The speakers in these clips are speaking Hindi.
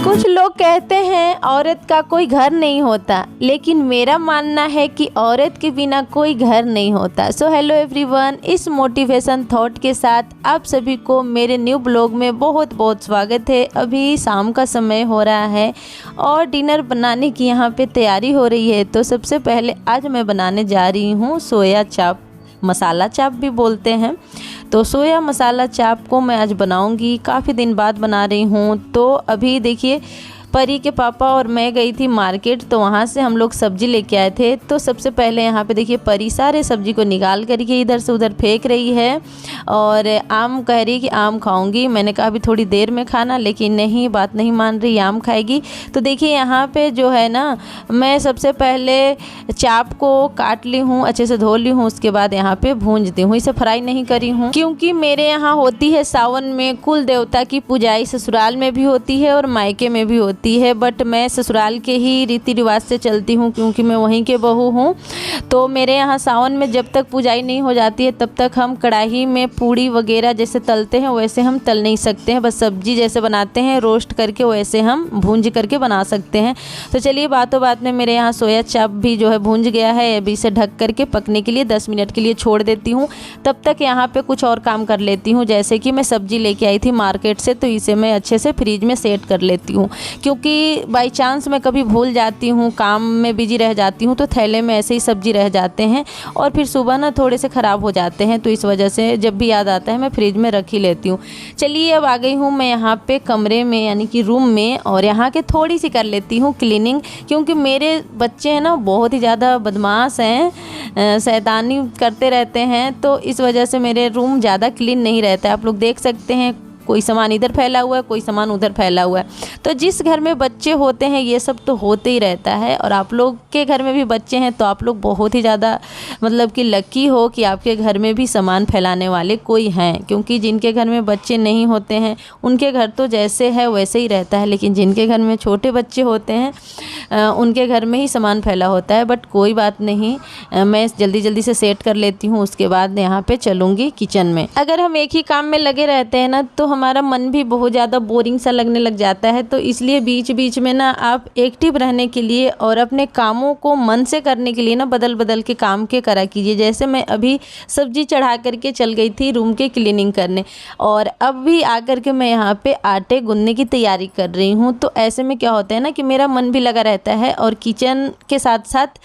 कुछ लोग कहते हैं औरत का कोई घर नहीं होता, लेकिन मेरा मानना है कि औरत के बिना कोई घर नहीं होता। सो हेलो एवरीवन, इस मोटिवेशन थॉट के साथ आप सभी को मेरे न्यू ब्लॉग में बहुत बहुत स्वागत है। अभी शाम का समय हो रहा है और डिनर बनाने की यहाँ पे तैयारी हो रही है। तो सबसे पहले आज मैं बनाने जा रही हूँ सोया चाप, मसाला चाप भी बोलते हैं। तो सोया मसाला चाप को मैं आज बनाऊंगी, काफ़ी दिन बाद बना रही हूँ। तो अभी देखिए, परी के पापा और मैं गई थी मार्केट, तो वहाँ से हम लोग सब्ज़ी लेके आए थे। तो सबसे पहले यहाँ पे देखिए परी सारे सब्ज़ी को निकाल करके इधर से उधर फेंक रही है और आम कह रही कि आम खाऊंगी। मैंने कहा अभी थोड़ी देर में खाना, लेकिन नहीं, बात नहीं मान रही, आम खाएगी। तो देखिए यहाँ पे जो है ना, मैं सबसे पहले चाप को काट ली हूँ, अच्छे से धो ली हूँ, उसके बाद यहाँ पे भूंजती हूँ। इसे फ्राई नहीं करी हूँ क्योंकि मेरे यहाँ होती है सावन में कुल देवता की पूजाई, ससुराल में भी होती है और मायके में भी होती है। बट मैं ससुराल के ही रीति रिवाज से चलती हूँ क्योंकि मैं वहीं के बहू हूँ। तो मेरे यहाँ सावन में जब तक पूजाई नहीं हो जाती है तब तक हम कढ़ाई में पूड़ी वगैरह जैसे तलते हैं वैसे हम तल नहीं सकते हैं। बस सब्जी जैसे बनाते हैं रोस्ट करके वैसे हम भूंज करके बना सकते हैं। तो चलिए, बातों बात में मेरे यहाँ सोया चाप भी जो है भूंज गया है। अभी इसे ढक करके पकने के लिए 10 मिनट के लिए छोड़ देती हूँ। तब तक यहाँ पे कुछ और काम कर लेती हूँ, जैसे कि मैं सब्जी लेके आई थी मार्केट से, तो इसे मैं अच्छे से फ्रिज में सेट कर लेती हूँ। क्योंकि बाई चांस मैं कभी भूल जाती हूँ, काम में बिजी रह जाती हूँ, तो थैले में ऐसे ही सब्जी रह जाते हैं और फिर सुबह ना थोड़े से ख़राब हो जाते हैं। तो इस वजह से जब भी याद आता है मैं फ्रिज में रख ही लेती हूँ। चलिए, अब आ गई हूँ मैं यहाँ पे कमरे में, यानी कि रूम में, और यहाँ के थोड़ी सी कर लेती हूँ क्लीनिंग। क्योंकि मेरे बच्चे हैं ना बहुत ही ज़्यादा बदमाश हैं, शैतानी करते रहते हैं, तो इस वजह से मेरे रूम ज़्यादा क्लीन नहीं रहता है। आप लोग देख सकते हैं, कोई सामान इधर फैला हुआ है, कोई सामान उधर फैला हुआ है। तो जिस घर में बच्चे होते हैं ये सब तो होते ही रहता है। और आप लोग के घर में भी बच्चे हैं तो आप लोग बहुत ही ज़्यादा मतलब कि लकी हो कि आपके घर में भी सामान फैलाने वाले कोई हैं। क्योंकि जिनके घर में बच्चे नहीं होते हैं उनके घर तो जैसे है वैसे ही रहता है, लेकिन जिनके घर में छोटे बच्चे होते हैं उनके घर में ही सामान फैला होता है। बट कोई बात नहीं, मैं जल्दी जल्दी से सेट कर लेती हूँ, उसके बाद यहाँ पे चलूँगी किचन में। अगर हम एक ही काम में लगे रहते हैं ना तो हमारा मन भी बहुत ज़्यादा बोरिंग सा लगने लग जाता है। तो इसलिए बीच बीच में ना आप एक्टिव रहने के लिए और अपने कामों को मन से करने के लिए ना बदल बदल के काम के करा कीजिए। जैसे मैं अभी सब्जी चढ़ा करके चल गई थी रूम के क्लीनिंग करने, और अब भी आकर के मैं यहाँ पे आटे गूंदने की तैयारी कर रही हूँ। तो ऐसे में क्या होता है ना कि मेरा मन भी लगा रहता है और किचन के साथ साथ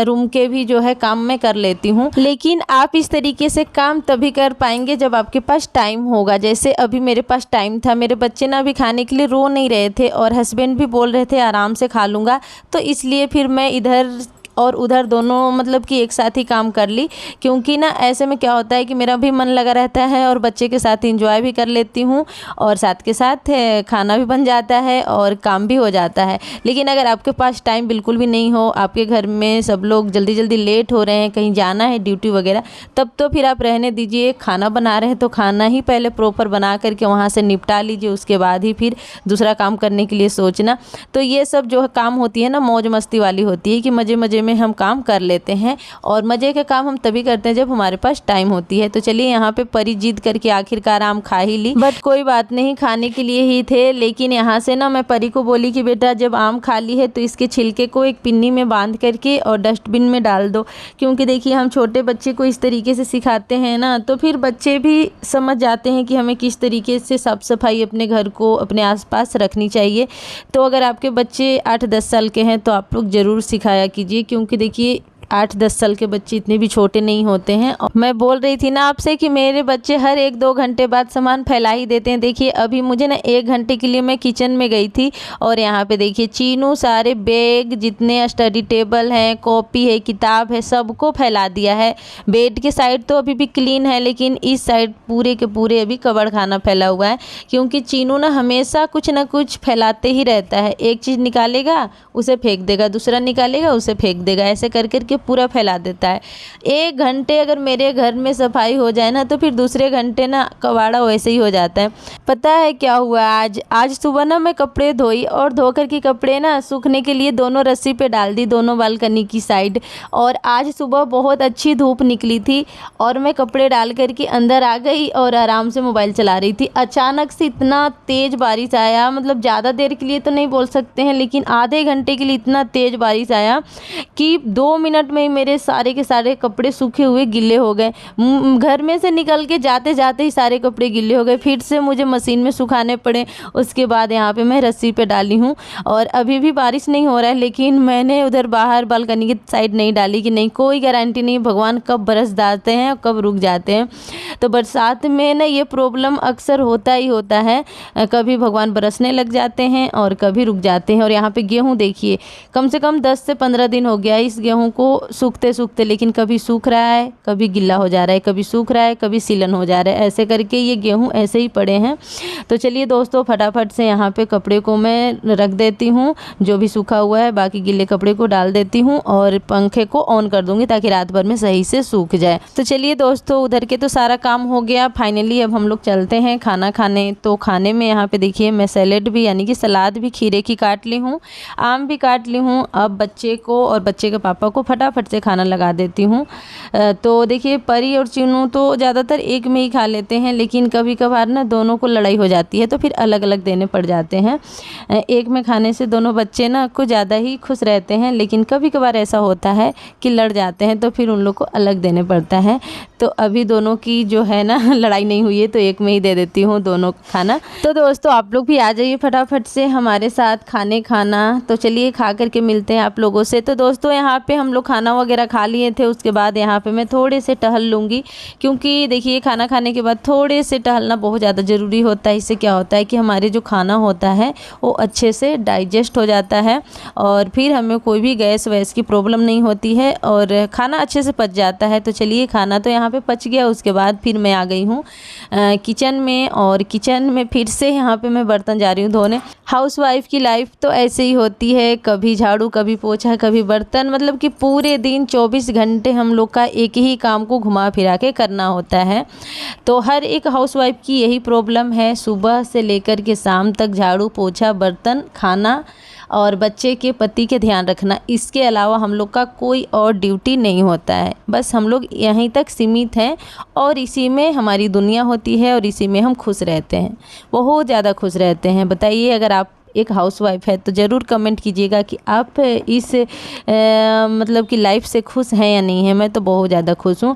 रूम के भी जो है काम मैं कर लेती हूँ। लेकिन आप इस तरीके से काम तभी कर पाएंगे जब आपके पास टाइम होगा। जैसे अभी मेरे पास टाइम था, मेरे बच्चे ना अभी खाने के लिए रो नहीं रहे थे और हस्बैंड भी बोल रहे थे आराम से खा लूँगा, तो इसलिए फिर मैं इधर और उधर दोनों मतलब कि एक साथ ही काम कर ली। क्योंकि ना ऐसे में क्या होता है कि मेरा भी मन लगा रहता है और बच्चे के साथ एंजॉय भी कर लेती हूँ और साथ के साथ खाना भी बन जाता है और काम भी हो जाता है। लेकिन अगर आपके पास टाइम बिल्कुल भी नहीं हो, आपके घर में सब लोग जल्दी जल्दी लेट हो रहे हैं, कहीं जाना है ड्यूटी वगैरह, तब तो फिर आप रहने दीजिए। खाना बना रहे हैं तो खाना ही पहले प्रॉपर बना करके वहाँ से निपटा लीजिए, उसके बाद ही फिर दूसरा काम करने के लिए सोचना। तो ये सब जो काम होती है ना मौज मस्ती वाली होती है कि मज़े मज़े में हम काम कर लेते हैं, और मज़े के काम हम तभी करते हैं जब हमारे पास टाइम होती है। तो चलिए, यहाँ पे परी जिद करके आखिरकार आम खा ही ली। बट कोई बात नहीं, खाने के लिए ही थे। लेकिन यहाँ से ना मैं परी को बोली कि बेटा जब आम खा ली है तो इसके छिलके को एक पिन्नी में बांध करके और डस्टबिन में डाल दो। क्योंकि देखिए, हम छोटे बच्चे को इस तरीके से सिखाते हैं ना तो फिर बच्चे भी समझ जाते हैं कि हमें किस तरीके से साफ सफाई अपने घर को, अपने आसपास रखनी चाहिए। तो अगर आपके बच्चे 8-10 साल के हैं तो आप लोग ज़रूर सिखाया कीजिए। क्योंकि देखिए 8-10 साल के बच्चे इतने भी छोटे नहीं होते हैं। और मैं बोल रही थी ना आपसे कि मेरे बच्चे हर 1-2 घंटे बाद सामान फैला ही देते हैं। देखिए, अभी मुझे ना 1 घंटे के लिए मैं किचन में गई थी और यहाँ पे देखिए चीनू सारे बैग, जितने स्टडी टेबल हैं, कॉपी है, किताब है, सबको फैला दिया है। बेड के साइड तो अभी भी क्लीन है, लेकिन इस साइड पूरे के पूरे अभी कबाड़ खाना फैला हुआ है। क्योंकि चीनू ना हमेशा कुछ ना कुछ फैलाते ही रहता है। एक चीज़ निकालेगा उसे फेंक देगा, दूसरा निकालेगा उसे फेंक देगा, ऐसे कर करके पूरा फैला देता है। 1 घंटे अगर मेरे घर में सफाई हो जाए ना तो फिर दूसरे घंटे ना कबाड़ा वैसे ही हो जाता है। पता है क्या हुआ आज सुबह ना मैं कपड़े धोई और धो कर के कपड़े ना सूखने के लिए दोनों रस्सी पे डाल दी, दोनों बालकनी की साइड। और आज सुबह बहुत अच्छी धूप निकली थी और मैं कपड़े डाल कर के अंदर आ गई और आराम से मोबाइल चला रही थी। अचानक से इतना तेज़ बारिश आया, मतलब ज़्यादा देर के लिए तो नहीं बोल सकते हैं लेकिन आधे घंटे के लिए इतना तेज़ बारिश आया कि 2 मिनट में ही मेरे सारे के सारे कपड़े सूखे हुए गिले हो गए। घर में से निकल के जाते जाते ही सारे कपड़े गिले हो गए, फिर से मुझे मशीन में सुखाने पड़े। उसके बाद यहाँ पे मैं रस्सी पे डाली हूँ और अभी भी बारिश नहीं हो रहा है, लेकिन मैंने उधर बाहर बालकनी की साइड नहीं डाली कि नहीं, कोई गारंटी नहीं भगवान कब बरस डालते हैं और कब रुक जाते हैं। तो बरसात में ना ये प्रॉब्लम अक्सर होता ही होता है, कभी भगवान बरसने लग जाते हैं और कभी रुक जाते हैं। और यहाँ पे गेहूँ देखिए, कम से कम 10 से 15 दिन हो गया इस गेहूँ को सूखते सूखते, लेकिन कभी सूख रहा है, कभी गिल्ला हो जा रहा है, कभी सूख रहा है, कभी सीलन हो जा रहा है, ऐसे करके ये गेहूँ ऐसे ही पड़े हैं। तो चलिए दोस्तों, फटाफट से यहाँ पे कपड़े को मैं रख देती हूँ, जो भी सूखा हुआ है, बाकी गिले कपड़े को डाल देती हूँ और पंखे को ऑन कर दूँगी ताकि रात भर में सही से सूख जाए। तो चलिए दोस्तों, उधर के तो सारा काम हो गया। फाइनली अब हम लोग चलते हैं खाना खाने। तो खाने में यहाँ पे देखिए मैं सैलेड भी यानी कि सलाद भी खीरे की काट ली हूँ, आम भी काट ली हूँ। अब बच्चे को और बच्चे के पापा को फटाफट से खाना लगा देती हूँ। तो देखिए परी और चीनू तो ज़्यादातर एक में ही खा लेते हैं, लेकिन कभी कभार ना दोनों को लड़ाई हो जाती है तो फिर अलग अलग देने पड़ जाते हैं। एक में खाने से दोनों बच्चे ना कुछ ज़्यादा ही खुश रहते हैं, लेकिन कभी कभार ऐसा होता है कि लड़ जाते हैं तो फिर उन लोग को अलग देने पड़ता है। तो अभी दोनों की जो है ना लड़ाई नहीं हुई है तो एक में ही दे देती हूँ दोनों खाना। तो दोस्तों आप लोग भी आ जाइए फटाफट से हमारे साथ खाना। तो चलिए खा करके मिलते हैं आप लोगों से। तो दोस्तों यहाँ पे हम लोग खाना वगैरह खा लिए थे, उसके बाद यहाँ पे मैं थोड़े से टहल लूँगी, क्योंकि देखिए खाना खाने के बाद थोड़े से टहलना बहुत ज़्यादा ज़रूरी होता है। इससे क्या होता है कि हमारे जो खाना होता है वो अच्छे से डाइजेस्ट हो जाता है और फिर हमें कोई भी गैस वैस की प्रॉब्लम नहीं होती है और खाना अच्छे से पच जाता है। तो चलिए खाना तो यहाँ पे पच गया। उसके बाद फिर मैं आ गई हूँ किचन में और किचन में फिर से यहाँ पे मैं बर्तन जा रही हूँ धोने। हाउसवाइफ की लाइफ तो ऐसे ही होती है, कभी झाड़ू, कभी पोछा, कभी बर्तन, मतलब कि पूरे दिन 24 घंटे हम लोग का एक ही काम को घुमा फिरा के करना होता है। तो हर एक हाउसवाइफ की यही प्रॉब्लम है, सुबह से लेकर के शाम तक झाड़ू पोछा, बर्तन, खाना और बच्चे के पति के ध्यान रखना। इसके अलावा हम लोग का कोई और ड्यूटी नहीं होता है, बस हम लोग यहीं तक सीमित हैं और इसी में हमारी दुनिया होती है और इसी में हम खुश रहते हैं, बहुत ज़्यादा खुश रहते हैं। बताइए अगर आप एक हाउसवाइफ है तो ज़रूर कमेंट कीजिएगा कि आप इस मतलब कि लाइफ से खुश हैं या नहीं है। मैं तो बहुत ज़्यादा खुश हूँ।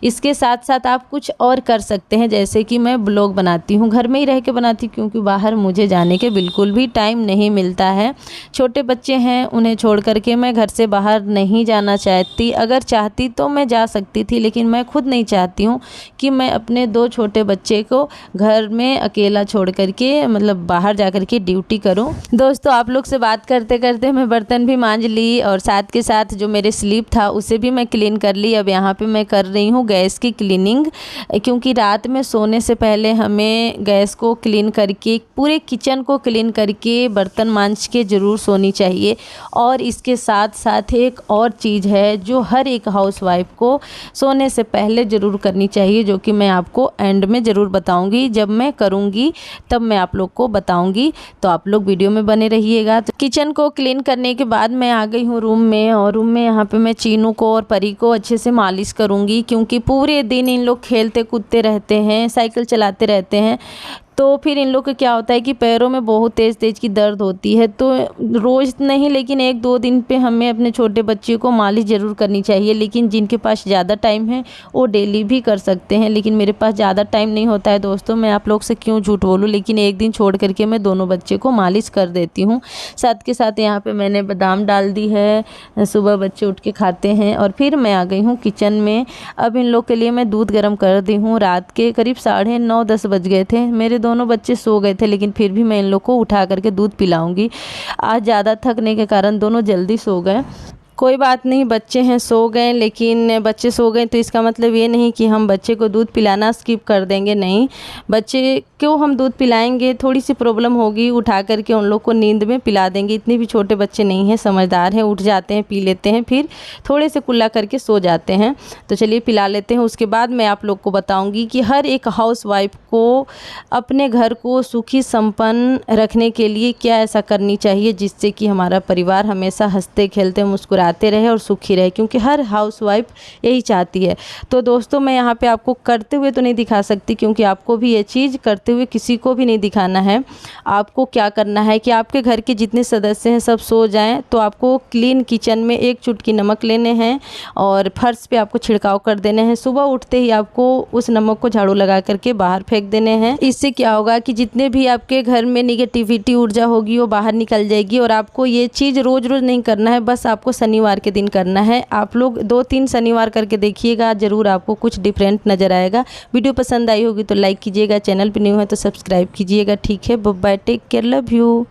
इसके साथ साथ आप कुछ और कर सकते हैं, जैसे कि मैं ब्लॉग बनाती हूँ, घर में ही रह के बनाती हूँ क्योंकि बाहर मुझे जाने के बिल्कुल भी टाइम नहीं मिलता है। छोटे बच्चे हैं, उन्हें छोड़ करके मैं घर से बाहर नहीं जाना चाहती। अगर चाहती तो मैं जा सकती थी, लेकिन मैं खुद नहीं चाहती हूँ कि मैं अपने 2 छोटे बच्चे को घर में अकेला छोड़ करके मतलब बाहर जा कर के ड्यूटी करूँ। दोस्तों आप लोग से बात करते करते मैं बर्तन भी मांज ली और साथ के साथ जो मेरे स्लीप था उसे भी मैं क्लीन कर ली। अब यहाँ पे मैं कर रही हूँ गैस की क्लीनिंग, क्योंकि रात में सोने से पहले हमें गैस को क्लीन करके, पूरे किचन को क्लीन करके, बर्तन मांज के ज़रूर सोनी चाहिए। और इसके साथ साथ एक और चीज़ है जो हर एक हाउसवाइफ को सोने से पहले ज़रूर करनी चाहिए, जो कि मैं आपको एंड में ज़रूर बताऊँगी। जब मैं करूँगी तब मैं आप लोग को बताऊँगी, तो आप लोग वीडियो में बने रहिएगा। तो किचन को क्लीन करने के बाद मैं आ गई हूँ रूम में और रूम में यहाँ पे मैं चीनू को और परी को अच्छे से मालिश करूँगी, क्योंकि पूरे दिन इन लोग खेलते कूदते रहते हैं, साइकिल चलाते रहते हैं। तो फिर इन लोग का क्या होता है कि पैरों में बहुत तेज़ तेज़ की दर्द होती है। तो रोज़ नहीं लेकिन 1-2 दिन पे हमें अपने छोटे बच्चे को मालिश ज़रूर करनी चाहिए। लेकिन जिनके पास ज़्यादा टाइम है वो डेली भी कर सकते हैं, लेकिन मेरे पास ज़्यादा टाइम नहीं होता है दोस्तों, मैं आप लोग से क्यों झूठ बोलूँ। लेकिन एक दिन छोड़ करके मैं दोनों बच्चे को मालिश कर देती हूँ। साथ के साथ यहाँ पर मैंने बादाम डाल दी है, सुबह बच्चे उठ के खाते हैं। और फिर मैं आ गई हूँ किचन में। अब इन लोग के लिए मैं दूध गर्म कर दी हूँ। रात के करीब 9:30-10 बज गए थे, मेरे दोनों बच्चे सो गए थे, लेकिन फिर भी मैं इन लोग को उठा करके दूध पिलाऊंगी। आज ज़्यादा थकने के कारण दोनों जल्दी सो गए। कोई बात नहीं, बच्चे हैं सो गए, लेकिन बच्चे सो गए तो इसका मतलब ये नहीं कि हम बच्चे को दूध पिलाना स्किप कर देंगे। नहीं, बच्चे को हम दूध पिलाएंगे, थोड़ी सी प्रॉब्लम होगी, उठा करके उन लोग को नींद में पिला देंगे। इतने भी छोटे बच्चे नहीं हैं, समझदार हैं, उठ जाते हैं, पी लेते हैं, फिर थोड़े से कुल्ला करके सो जाते हैं। तो चलिए पिला लेते हैं। उसके बाद मैं आप लोग को बताऊँगी कि हर एक हाउसवाइफ को अपने घर को सुखी संपन्न रखने के लिए क्या ऐसा करनी चाहिए जिससे कि हमारा परिवार हमेशा हंसते खेलते मुस्कुराते रहे और सुखी रहे, क्योंकि हर हाउसवाइफ यही चाहती है। तो दोस्तों मैं यहाँ पे आपको करते हुए तो नहीं दिखा सकती, क्योंकि आपको भी ये चीज़ करते हुए किसी को भी नहीं दिखाना है। आपको क्या करना है कि आपके घर के जितने सदस्य हैं सब सो जाएं, तो आपको क्लीन किचन में 1 चुटकी नमक लेने हैं और फर्श पे आपको छिड़काव कर देने हैं। सुबह उठते ही आपको उस नमक को झाड़ू लगा करके बाहर फेंक देने हैं। इससे क्या होगा कि जितने भी आपके घर में निगेटिविटी ऊर्जा होगी वो बाहर निकल जाएगी। और आपको ये चीज़ रोज़ रोज़ नहीं करना है, बस आपको शनिवार के दिन करना है। आप लोग 2-3 शनिवार करके देखिएगा, ज़रूर आपको कुछ डिफरेंट नज़र आएगा। वीडियो पसंद आई होगी तो लाइक कीजिएगा, चैनल पर न्यू है तो सब्सक्राइब कीजिएगा। ठीक है, bye bye, take care, love you.